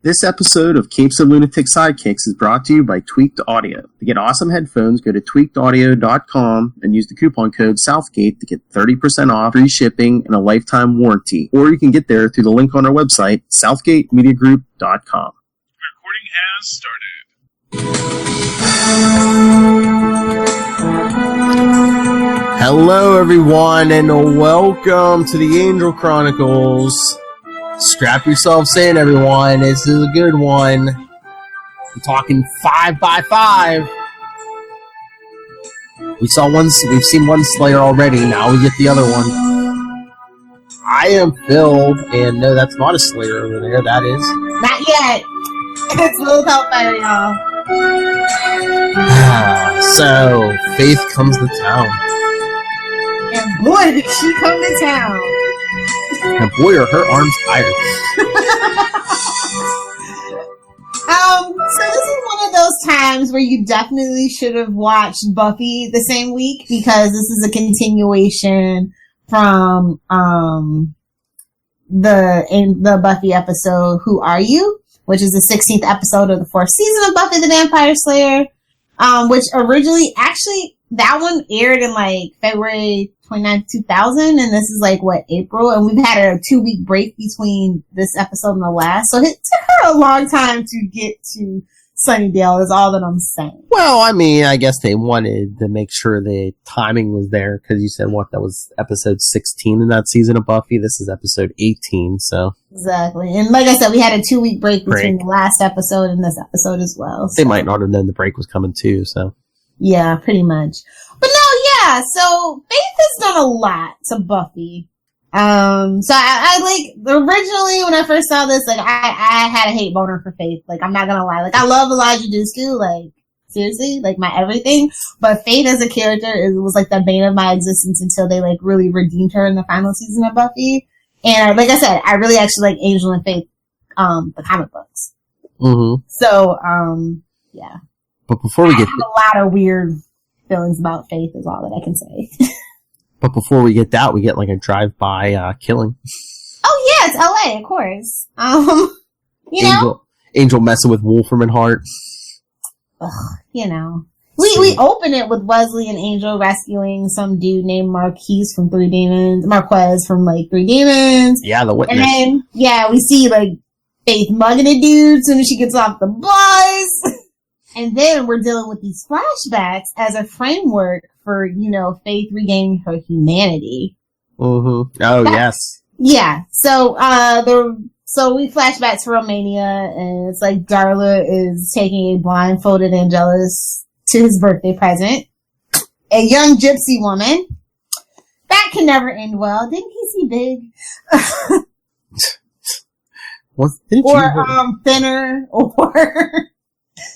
This episode of Capes of Lunatic Sidekicks is brought to you by Tweaked Audio. To get awesome headphones, go to tweakedaudio.com and use the coupon code Southgate to get 30% off, free shipping, and a lifetime warranty. Or you can get there through the link on our website, southgatemediagroup.com. Recording has started. Hello, everyone, and welcome to the Angel Chronicles. Strap yourselves in, everyone. This is a good one. I'm talking 5x5. We've seen one Slayer already. Now we get the other one. I am Phil, and no, that's not a Slayer over there. That is not yet. It's a little help better, y'all. So Faith comes to town, and boy, did she come to town. And boy, are her arms tired. So this is one of those times where you definitely should have watched Buffy the same week, because this is a continuation from the Buffy episode "Who Are You?", which is the 16th episode of the 4th season of Buffy the Vampire Slayer. Which originally, actually, that one aired in like February 29th, 2000, and this is like, April? And we've had a 2-week break between this episode and the last, so it took her a long time to get to Sunnydale, is all that I'm saying. Well, I mean, I guess they wanted to make sure the timing was there, because you said, that was episode 16 in that season of Buffy? This is episode 18, so... Exactly. And like I said, we had a 2-week break between the last episode and this episode as well. So. They might not have known the break was coming too, so... Yeah, pretty much. But no, yeah, so Faith has done a lot to Buffy. So I like, originally when I first saw this, like, I had a hate boner for Faith. Like, I'm not gonna lie. Like, I love Elijah Dusko, like, seriously, like, my everything. But Faith as a character was like the bane of my existence until they, like, really redeemed her in the final season of Buffy. And like I said, I really actually like Angel and Faith, the comic books. Mm-hmm. So, yeah. But before we get... I have a lot of weird feelings about Faith is all that I can say. But before we get that, we get like a drive-by killing. Oh yeah, it's LA, of course. Angel messing with Wolfram and Hart. Ugh, We open it with Wesley and Angel rescuing some dude named Marquez from Three Demons. Yeah, the witness. And then, we see like Faith mugging a dude as soon as she gets off the bus. And then we're dealing with these flashbacks as a framework for, Faith regaining her humanity. Mm-hmm. Oh, yes. Yeah. So, we flashback to Romania, and it's like Darla is taking a blindfolded Angelus to his birthday present. A young gypsy woman. That can never end well. Didn't he see big? Thinner, or...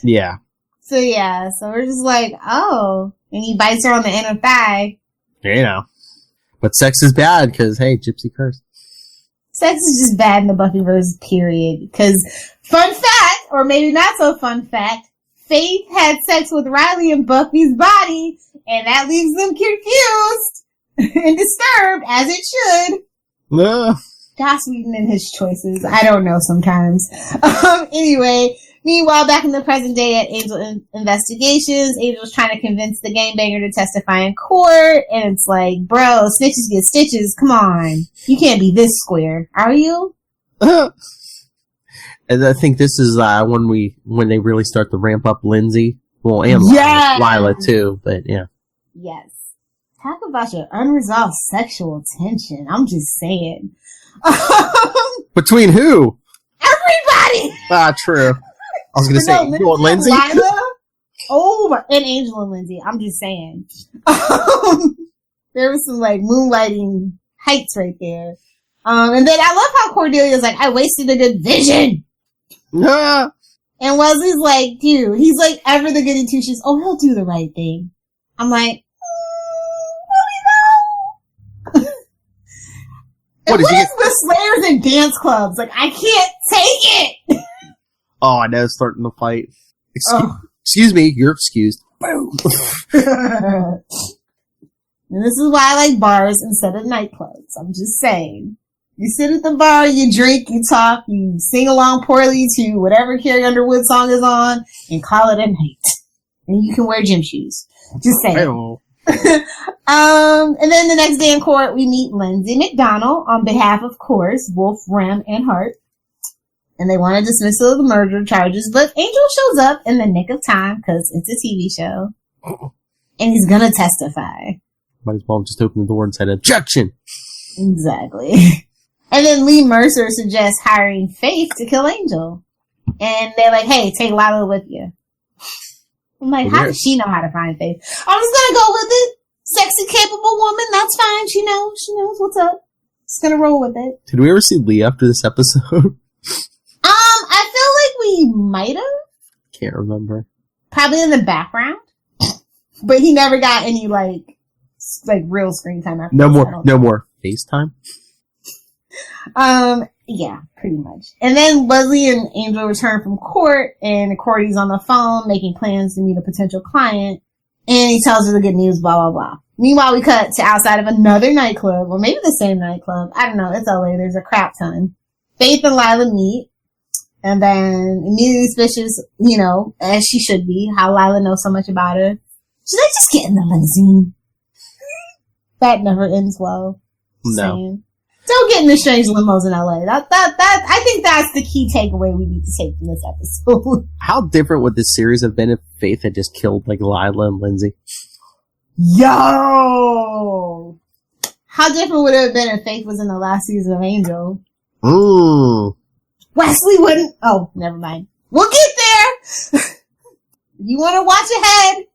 Yeah. So we're just like, oh, and he bites her on the inner thigh. But sex is bad, because, hey, gypsy curse. Sex is just bad in the Buffyverse, period. Because, fun fact, or maybe not so fun fact, Faith had sex with Riley in Buffy's body, and that leaves them confused and disturbed, as it should. Joss Whedon and his choices. I don't know sometimes. Anyway... Meanwhile, back in the present day at Angel Investigations, Angel's trying to convince the gangbanger to testify in court, and it's like, bro, snitches get stitches, come on. You can't be this square, are you? And I think this is when they really start to ramp up Lindsay. Well, and Lila too, but yeah. Yes. Talk about your unresolved sexual tension. I'm just saying. Between who? Everybody! True. I was going to say, you want Lindsay? Lila? And Angel and Lindsay. I'm just saying. There was some, like, moonlighting heights right there. And then I love how Cordelia's like, I wasted a good vision. And Wesley's like, dude, he's like ever the goody two shoes. Oh, he'll do the right thing. I'm like, what is with Slayers and dance clubs? Like, I can't take it. Oh, I know, starting to fight. Excuse me, you're excused. Boom. And this is why I like bars instead of nightclubs. I'm just saying. You sit at the bar, you drink, you talk, you sing along poorly to whatever Carrie Underwood song is on, and call it a night. And you can wear gym shoes. Just saying. And then the next day in court, we meet Lindsay McDonald on behalf of course, Wolf, Rem, and Hart. And they want a dismissal of the murder charges, but Angel shows up in the nick of time because it's a TV show. And he's gonna testify. Might as well just open the door and say objection. Exactly. And then Lee Mercer suggests hiring Faith to kill Angel. And they're like, hey, take Lila with you. I'm like, how does she know how to find Faith? I'm just gonna go with it. Sexy, capable woman, that's fine. She knows what's up. Just gonna roll with it. Did we ever see Lee after this episode? I feel like we might have. Can't remember. Probably in the background. But he never got any, like real screen time after No this, more FaceTime? Yeah, pretty much. And then Leslie and Angel return from court, and Cordy's on the phone making plans to meet a potential client, and he tells her the good news, blah, blah, blah. Meanwhile, we cut to outside of another nightclub, or maybe the same nightclub. I don't know. It's LA. There's a crap ton. Faith and Lila meet, and then immediately suspicious, as she should be, how Lila knows so much about her. She's like, just get in the limousine. That never ends well. No. Same. Don't get in the strange limos in LA. I think that's the key takeaway we need to take from this episode. How different would this series have been if Faith had just killed, Lila and Lindsay? Yo! How different would it have been if Faith was in the last season of Angel? Ooh. Wesley wouldn't... Oh, never mind. We'll get there! You want to watch ahead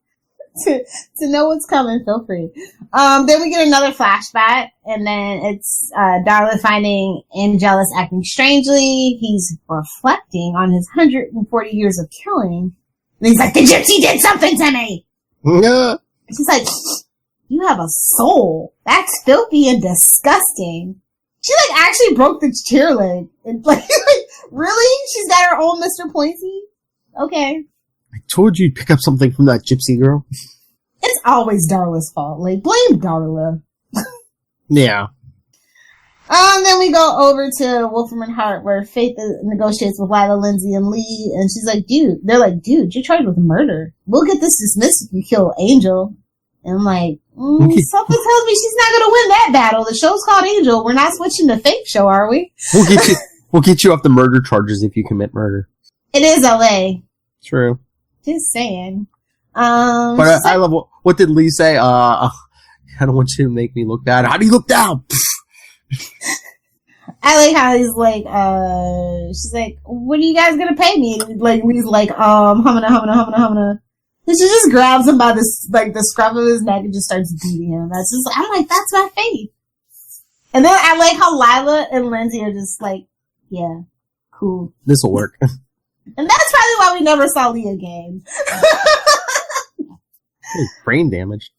to know what's coming, feel free. Then we get another flashback, and then it's Darla finding Angelus acting strangely. He's reflecting on his 140 years of killing. And he's like, the gypsy did something to me! Yeah. She's like, you have a soul. That's filthy and disgusting. She actually broke the chair leg. And really? She's got her own Mr. Pointy? Okay. I told you to pick up something from that gypsy girl. It's always Darla's fault. Blame Darla. Yeah. Then we go over to Wolfram and Hart, where Faith negotiates with Lila, Lindsay, and Lee, and she's like, they're like, dude, you're charged with murder. We'll get this dismissed if you kill Angel. And I'm like, something tells me she's not gonna win that battle. The show's called Angel. We're not switching to Fake Show, are we? We'll get you off the murder charges if you commit murder. It is LA. True. Just saying. But I love what did Lee say? I don't want you to make me look bad. How do you look down? I like how he's like, she's like, what are you guys gonna pay me? And Lee's like, humana. And she just grabs him by the scruff of his neck and just starts beating him. I'm like, that's my Faith. And then I like how Lila and Lindsay are just like, yeah, cool. This'll work. And that's probably why we never saw Lee again. Brain damage.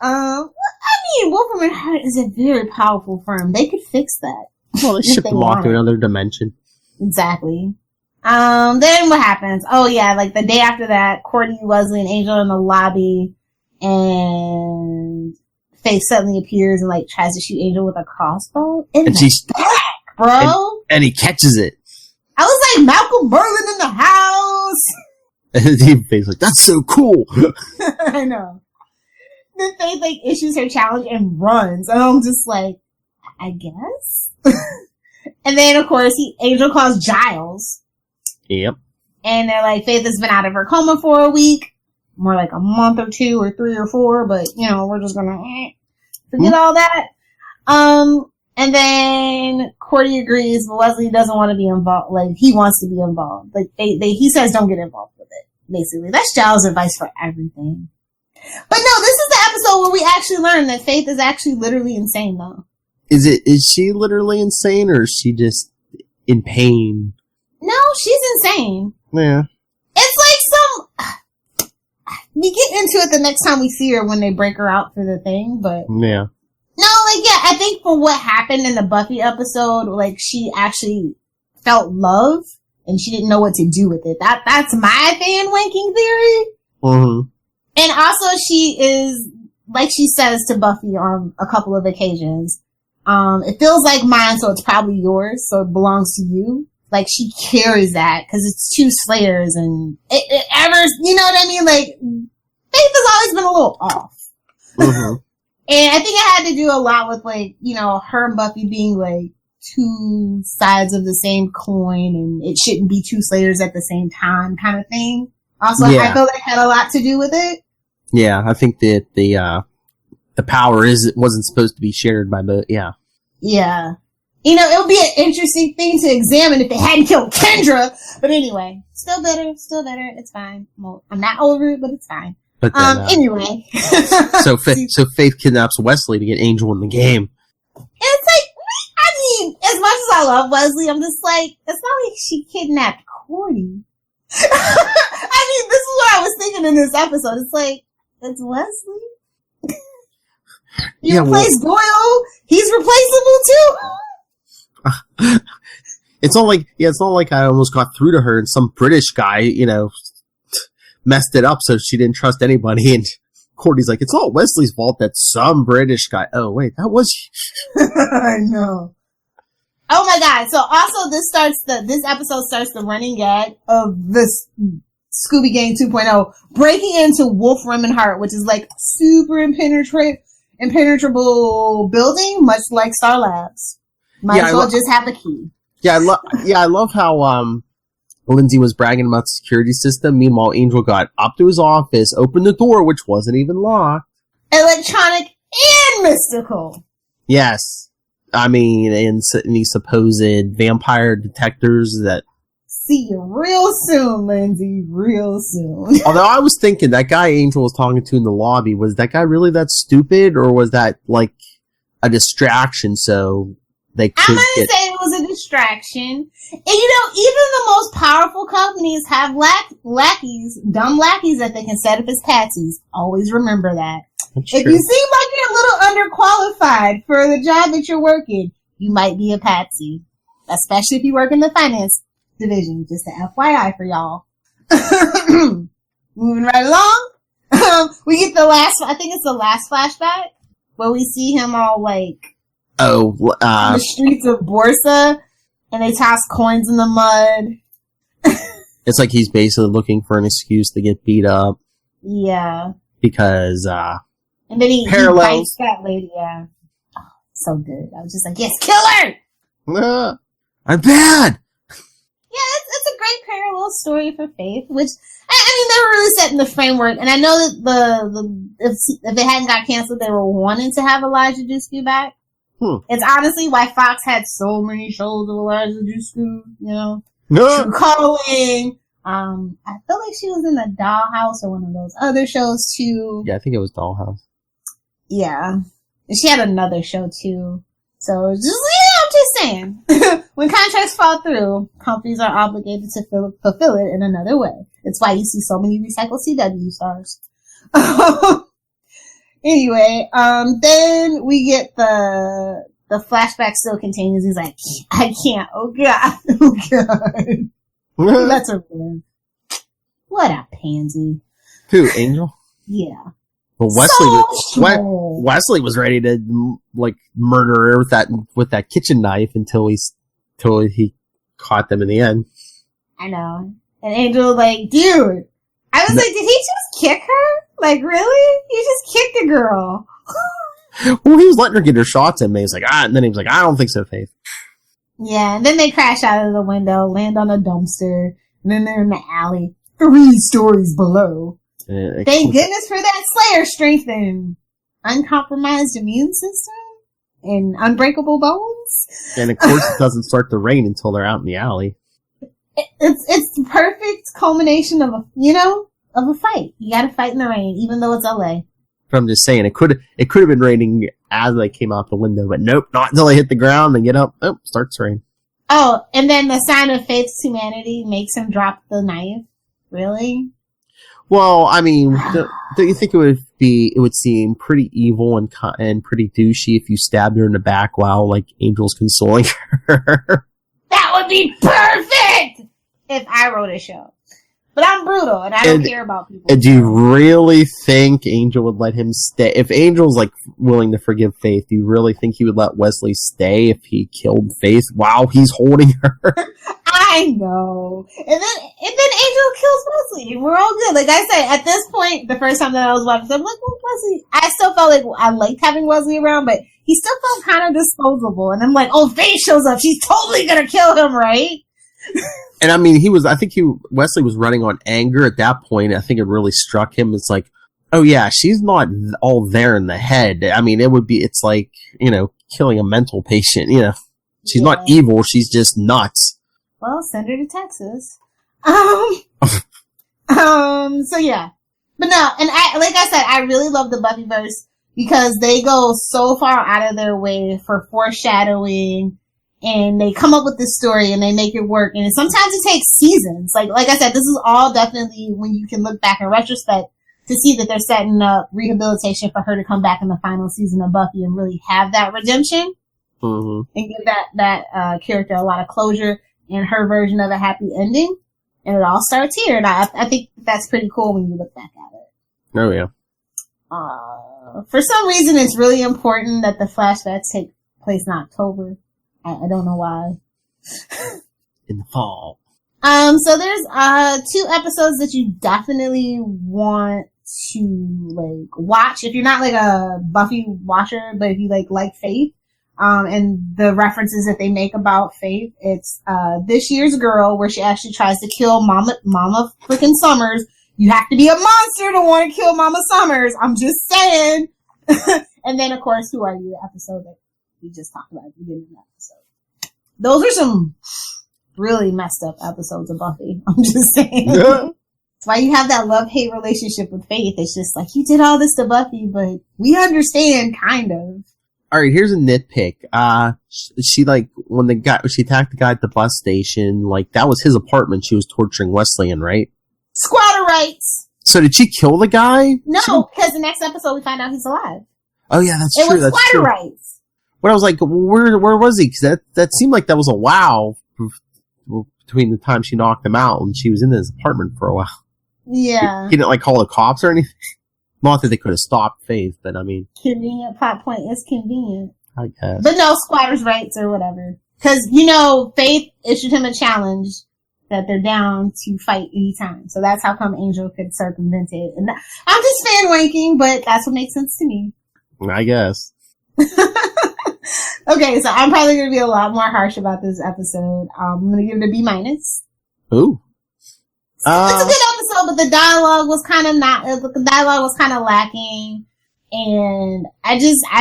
Wolfram and Hart is a very powerful firm. They could fix that. Well, they shipped them off to another dimension. Exactly. Then what happens? Oh yeah, the day after that, Cordy, Wesley, and Angel are in the lobby, and Faith suddenly appears and tries to shoot Angel with a crossbow. And she's back, bro. And he catches it. I was like, Malcolm Merlin in the house. And Faith's like, that's so cool. I know. Then Faith issues her challenge and runs, and I'm just like, I guess. And then of course Angel calls Giles. Yep. And they're like, Faith has been out of her coma for a week, more like a month or 2 or 3 or 4, but we're just gonna forget all that. And then Cordy agrees, but Wesley doesn't want to be involved. He wants to be involved. He says don't get involved with it. Basically, that's Giles' advice for everything. But no, this is the episode where we actually learn that Faith is actually literally insane, though. Is she literally insane, or is she just in pain? No, she's insane. Yeah. It's we get into it the next time we see her when they break her out for the thing, but... Yeah. No, I think for what happened in the Buffy episode, she actually felt love, and she didn't know what to do with it. That's my fan-wanking theory. Mm-hmm. And also she is, like she says to Buffy on a couple of occasions, It feels like mine, so it's probably yours, so it belongs to you. Like, she carries that, because it's 2 slayers, and it ever, you know what I mean? Like, Faith has always been a little off. Mm-hmm. And I think it had to do a lot with, like, you know, her and Buffy being, like, 2 sides of the same coin, and it shouldn't be 2 slayers at the same time kind of thing. Also, I feel like it had a lot to do with it. Yeah, I think that the power wasn't supposed to be shared by both. Yeah. Yeah. You know, it would be an interesting thing to examine if they hadn't killed Kendra. But anyway, still better. It's fine. Well, I'm not over it, but it's fine. But then, anyway. so Faith kidnaps Wesley to get Angel in the game. It's like, I mean, as much as I love Wesley, I'm just like, it's not like she kidnapped Cordy. I mean, this is what I was thinking in this episode. It's like, it's Wesley. You replace Doyle, he's replaceable too. It's not like I almost got through to her and some British guy, you know, messed it up so she didn't trust anybody. And Cordy's like, it's not Wesley's fault that some British guy. Oh wait, that was. I know. Oh my god! So also this episode starts the running gag of this Scooby Gang 2.0 breaking into Wolf Remenhart, which is like super impenetrable building, much like Star Labs. Might as well just have a key. Yeah, I love how Lindsay was bragging about the security system. Meanwhile, Angel got up to his office, opened the door, which wasn't even locked. Electronic and mystical. Yes. I mean, and these supposed vampire detectors that... See you real soon, Lindsay. Real soon. Although I was thinking, that guy Angel was talking to in the lobby, was that guy really that stupid? Or was that, like, a distraction so they could I'm gonna say it was a distraction. And, you know, even the most powerful companies have lackeys, dumb lackeys that they can set up as patsies. Always remember that. That's if true. you seem like you're a little underqualified for the job that you're working, you might be a patsy. Especially if you work in the finance division. Just an FYI for y'all. Moving right along. We get I think it's the last flashback, where we see him all like, on the streets of Borsa, and they toss coins in the mud. It's like he's basically looking for an excuse to get beat up. Yeah. Because, and then he bites that lady, yeah. Oh, so good. I was just like, yes, kill her! I'm bad! Yeah, it's a great parallel story for Faith, which, I mean, they were really setting the framework, and I know that if it hadn't got canceled, they were wanting to have Elijah Duskey back. It's honestly why Fox had so many shows of Elijah Duskey, you know? True Calling. I feel like she was in the Dollhouse or one of those other shows too. Yeah, I think it was Dollhouse. Yeah. And she had another show too. So just, yeah, I'm just saying. When contracts fall through, companies are obligated to fulfill it in another way. It's why you see so many recycled CW stars. Anyway, then we get the flashback still continues. He's like, I can't. Oh god. Oh god. That's her friend. What a pansy. Who, Angel? Yeah. Well, Wesley was ready to like murder her with that kitchen knife until he caught them in the end. I know. And Angel like, dude. I was like, did he just kick her? Like, really? You just kicked a girl. Well, he was letting her get her shots in. He was like, and then he was like, I don't think so, Faith. Yeah, and then they crash out of the window, land on a dumpster, and then they're in the alley, 3 stories below. Thank goodness for that Slayer strength and uncompromised immune system and unbreakable bones. And of course, it doesn't start to rain until they're out in the alley. It's the perfect culmination of a fight. You gotta fight in the rain, even though it's LA. But I'm just saying, it could have been raining as they came out the window, but nope, not until they hit the ground. They get up, starts to rain. Oh, and then the sign of Faith's humanity makes him drop the knife. Really? Well, I mean, don't you think it would seem pretty evil and pretty douchey if you stabbed her in the back while like Angel's consoling her? That would be perfect if I wrote a show. But I'm brutal, and I don't care about people. And do you really think Angel would let him stay? If Angel's, like, willing to forgive Faith, do you really think he would let Wesley stay if he killed Faith while he's holding her? I know. And then Angel kills Wesley, and we're all good. Like I said, at this point, the first time that I was watching, I'm like, well, Wesley, I still felt like I liked having Wesley around, but he still felt kind of disposable. And I'm like, oh, Faith shows up. She's totally gonna kill him, right? And I mean, Wesley was running on anger at that point. I think it really struck him. It's like, oh yeah, she's not all there in the head. I mean, it's like, killing a mental patient, She's not evil, she's just nuts. Well, send her to Texas. So yeah. But no, and like I said, I really love the Buffyverse because they go so far out of their way for foreshadowing. And they come up with this story and they make it work. And sometimes it takes seasons. Like I said, this is all definitely when you can look back in retrospect to see that they're setting up rehabilitation for her to come back in the final season of Buffy and really have that redemption. Mm-hmm. And give that character a lot of closure and her version of a happy ending. And it all starts here. And I think that's pretty cool when you look back at it. Oh, yeah. For some reason, it's really important that the flashbacks take place in October. I don't know why. In the fall. So there's 2 episodes that you definitely want to watch if you're not a Buffy watcher, but if you like Faith. And the references that they make about Faith, it's This Year's Girl, where she actually tries to kill Mama freaking Summers. You have to be a monster to want to kill Mama Summers. I'm just saying. And then, of course, Who Are You? The episode that we just talked about at the beginning of the episode. Those are some really messed up episodes of Buffy. I'm just saying. Yeah. That's why you have that love-hate relationship with Faith. It's just like, you did all this to Buffy, but we understand, kind of. Alright, here's a nitpick. She when she attacked the guy at the bus station, that was his apartment she was torturing Wesley in, right? Squatter rights! So did she kill the guy? No, because the next episode we find out he's alive. Oh yeah, that's true. It was squatter rights. But I was like, where was he? Because that seemed like that was a while between the time she knocked him out and she was in his apartment for a while. Yeah. He didn't call the cops or anything. Not that they could have stopped Faith, but I mean. Convenient plot point is convenient. I guess. But no, squatters' rights or whatever. Because, Faith issued him a challenge that they're down to fight anytime. So that's how come Angel could circumvent it. And I'm just fan wanking, but that's what makes sense to me. I guess. Okay, so I'm probably going to be a lot more harsh about this episode. I'm going to give it a B-. Ooh. It's a good episode, but the dialogue was kind of lacking. And I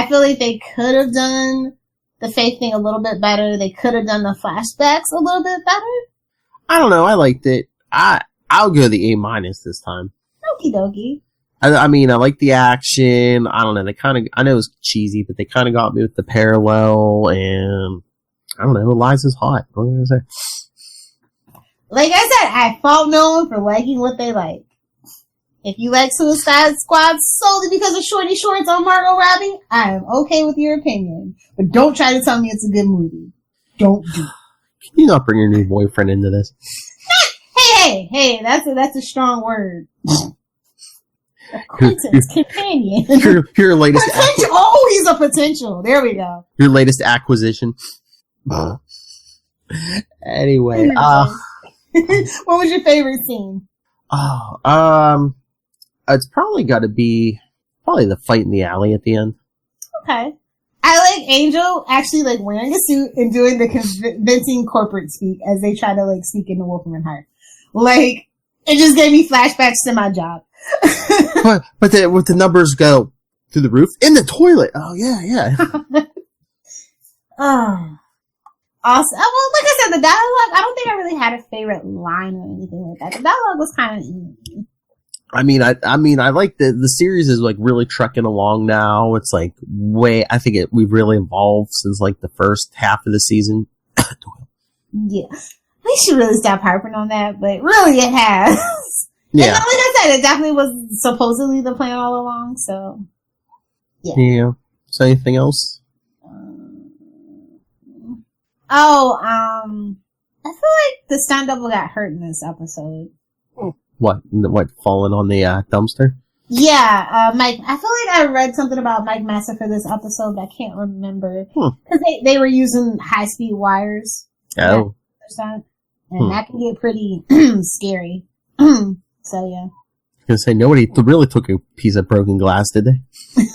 feel like they could have done the Faith thing a little bit better. They could have done the flashbacks a little bit better. I don't know. I liked it. I'll go the A- this time. Okie dokie. I mean, I like the action. I don't know. I know it was cheesy, but they kind of got me with the parallel, and I don't know. Eliza's hot. What am I going to say? Like I said, I fault no one for liking what they like. If you like Suicide Squad solely because of shorty shorts on Margot Robbie, I am okay with your opinion. But don't try to tell me it's a good movie. Don't do it. Can you not bring your new boyfriend into this? Hey, that's a strong word. Acquaintance, companion. Your latest potential. He's a potential. There we go. Your latest acquisition. Anyway, what was your favorite scene? It's probably got to be the fight in the alley at the end. Okay. I like Angel actually wearing a suit and doing the convincing corporate speak as they try to sneak into Wolfram Heart. It just gave me flashbacks to my job. but the numbers go through the roof in the toilet. Oh yeah. Awesome. Well, like I said, the dialogue, I don't think I really had a favorite line or anything like that. The dialogue was kind of easy. I like the series is really trucking along now. It's I think we've really evolved since the first half of the season. Yeah. We should really stop harping on that, but really it has. Yeah. And like I said, it definitely was supposedly the plan all along, so. Yeah. Yeah. So anything else? I feel like the stunt double got hurt in this episode. What, falling on the dumpster? Yeah, Mike, I feel like I read something about Mike Massa for this episode, but I can't remember. Because they were using high-speed wires. Oh. And that can get pretty scary. So, yeah. I was going to say, nobody really took a piece of broken glass, did they?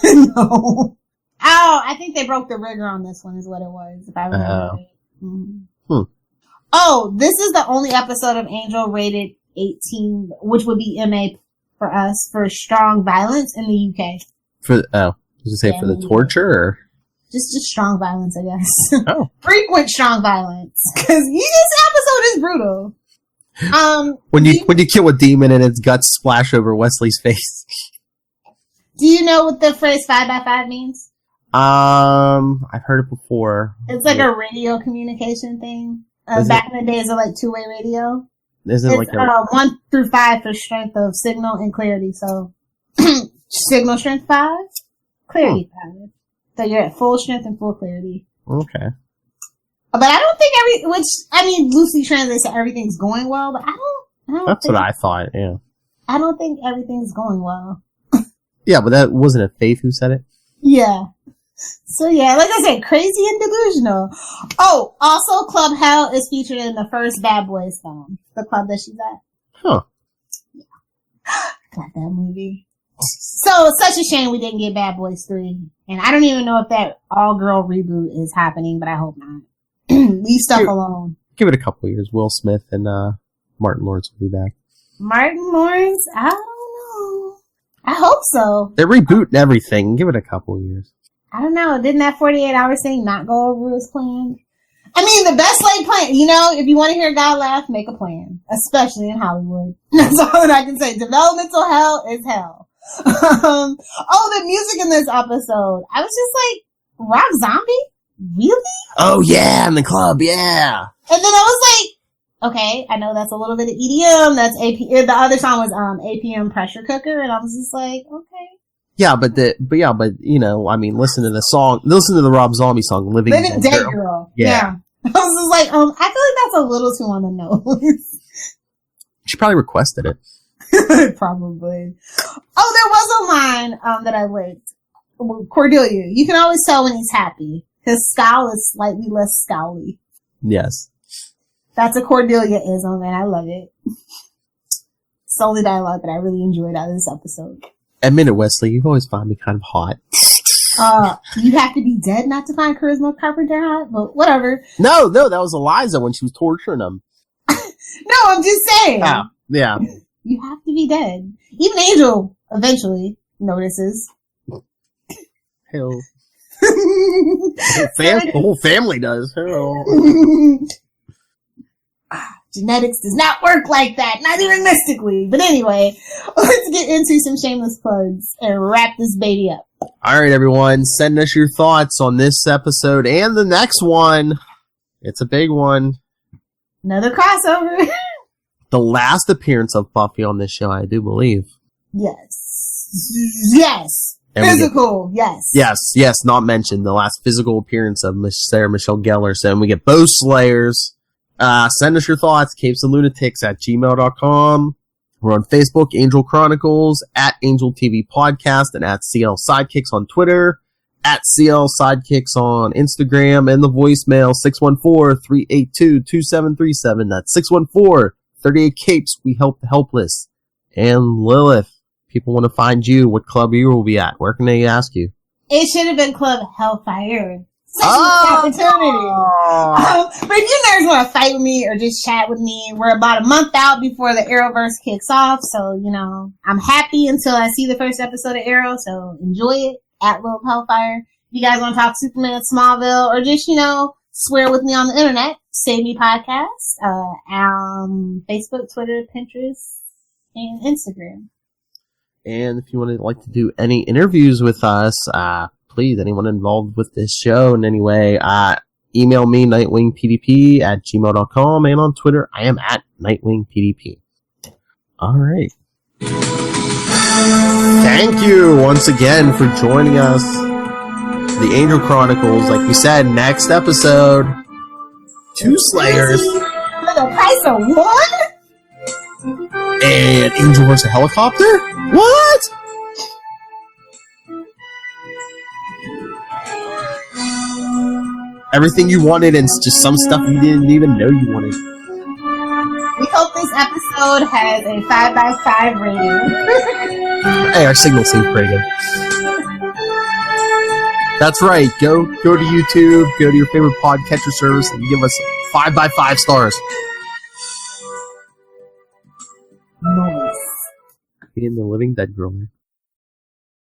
No. Oh, I think they broke the rigger on this one is what it was, if I remember right. Mm-hmm. Oh, this is the only episode of Angel rated 18, which would be MA for us, for strong violence in the UK. For the torture, or? Just strong violence, I guess. Oh. Frequent strong violence. Because this episode is brutal. When you kill a demon and its guts splash over Wesley's face. Do you know what the phrase 5x5 means? I've heard it before. It's like a radio communication thing. Back in the days of like two-way radio. It's like 1 through 5 for strength of signal and clarity. So signal strength 5, clarity 5. So you're at full strength and full clarity. Okay. But I don't think loosely translates to everything's going well, but I don't That's what I thought, yeah. I don't think everything's going well. Yeah, but that wasn't it Faith who said it? Yeah. So yeah, like I said, crazy and delusional. Oh, also Club Hell is featured in the first Bad Boys film. The club that she's at. Huh. Yeah. Got that movie. So it's such a shame we didn't get Bad Boys 3. And I don't even know if that all-girl reboot is happening, but I hope not. Leave stuff alone. Give it a couple years. Will Smith and Martin Lawrence will be back. Martin Lawrence? I don't know. I hope so. They're rebooting everything. Give it a couple years. I don't know. Didn't that 48 Hours thing not go over as planned? I mean, the best laid plan. If you want to hear God laugh, make a plan. Especially in Hollywood. That's all that I can say. Developmental hell is hell. The music in this episode. I was just like, Rob Zombie? Really? Oh, yeah, in the club, yeah. And then I was like, okay, I know that's a little bit of EDM. That's AP. The other song was APM Pressure Cooker, and I was just like, okay. Yeah, but listen to the song. Listen to the Rob Zombie song, "Living Dead Girl." Yeah. I was just like, I feel like that's a little too on the nose. She probably requested it. Probably. Oh, there was a line that I liked. Cordelia, you can always tell when he's happy. His scowl is slightly less scowly. Yes. That's a Cordelia-ism, and I love it. It's the only dialogue that I really enjoyed out of this episode. Admit it, Wesley, you've always found me kind of hot. You have to be dead not to find Charisma Carpenter hot? But whatever. No, that was Eliza when she was torturing him. No, I'm just saying. Oh, yeah. You have to be dead. Even Angel eventually notices. Hell. The whole family does. Hell. Genetics does not work like that, not even mystically. But anyway, let's get into some shameless plugs and wrap this baby up. All right, everyone, send us your thoughts on this episode and the next one. It's a big one. Another crossover. The last appearance of Buffy on this show, I do believe. Yes. And physical, yes, not mentioned. The last physical appearance of Sarah Michelle Gellar. So we get both Slayers. Send us your thoughts, capesandlunatics@gmail.com. We're on Facebook, Angel Chronicles, @Angel TV Podcast, and @CL Sidekicks on Twitter, @CL Sidekicks on Instagram, and the voicemail 614-382-2737. That's 614-38-CAPES. We help the helpless. And Lilith, people want to find you. What club you will be at? Where can they ask you? It should have been Club Hellfire. Such an opportunity. But if you nerds want to fight with me or just chat with me, we're about a month out before the Arrowverse kicks off. So, I'm happy until I see the first episode of Arrow. So enjoy it @Lil Hellfire. If you guys want to talk Superman, Smallville, or just, swear with me on the internet, Save Me Podcast, Facebook, Twitter, Pinterest, and Instagram. And if you want to do any interviews with us, please, anyone involved with this show in any way, email me, nightwingpdp@gmail.com, and on Twitter, I am @nightwingpdp. All right. Thank you once again for joining us. The Angel Chronicles, like we said, next episode, 2 Slayers. For the price of 1? way! An angel versus a helicopter? What? Everything you wanted and just some stuff you didn't even know you wanted. We hope this episode has a 5x5 rating. Hey, our signal seems pretty good. That's right. Go to YouTube, go to your favorite podcatcher service, and give us 5x5 stars. Nice. In the living dead girl.